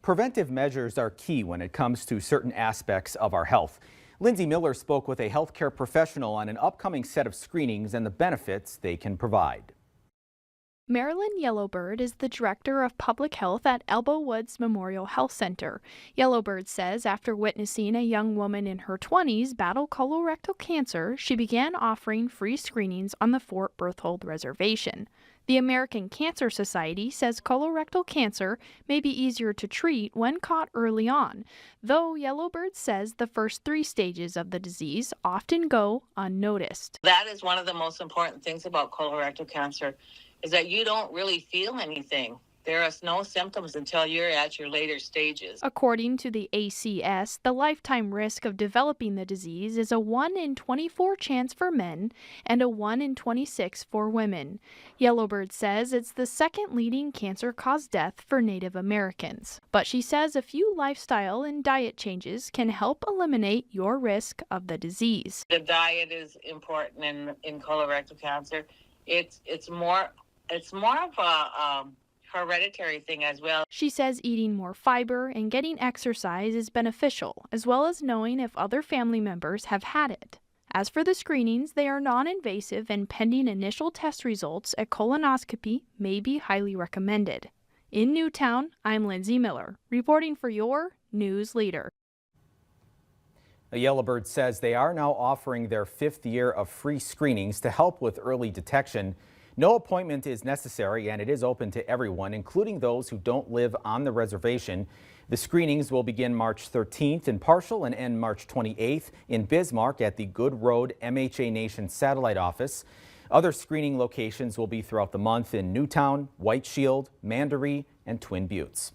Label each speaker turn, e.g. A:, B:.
A: Preventive measures are key when it comes to certain aspects of our health. Lindsay Miller spoke with a healthcare professional on an upcoming set of screenings and the benefits they can provide.
B: Marilyn Yellowbird is the director of public health at Elbowoods Memorial Health Center. Yellowbird says after witnessing a young woman in her 20s battle colorectal cancer, she began offering free screenings on the Fort Berthold Reservation. The American Cancer Society says colorectal cancer may be easier to treat when caught early on, though Yellowbird says the first 3 stages of the disease often go unnoticed.
C: That is one of the most important things about colorectal cancer, is that you don't really feel anything. There are no symptoms until you're at your later stages.
B: According to the ACS, the lifetime risk of developing the disease is a 1 in 24 chance for men and a 1 in 26 for women. Yellowbird says it's the second leading cancer-cause death for Native Americans. But she says a few lifestyle and diet changes can help eliminate your risk of the disease.
C: The diet is important in colorectal cancer. It's more of a hereditary thing as well.
B: She says eating more fiber and getting exercise is beneficial, as well as knowing if other family members have had it. As for the screenings, they are non-invasive and pending initial test results, a colonoscopy may be highly recommended. In Newtown, I'm Lindsay Miller, reporting for your News Leader.
A: Yellowbird says they are now offering their 5th year of free screenings to help with early detection. No appointment is necessary and it is open to everyone, including those who don't live on the reservation. The screenings will begin March 13th in Parshall and end March 28th in Bismarck at the Good Road MHA Nation Satellite Office. Other screening locations will be throughout the month in Newtown, White Shield, Mandaree, and Twin Buttes.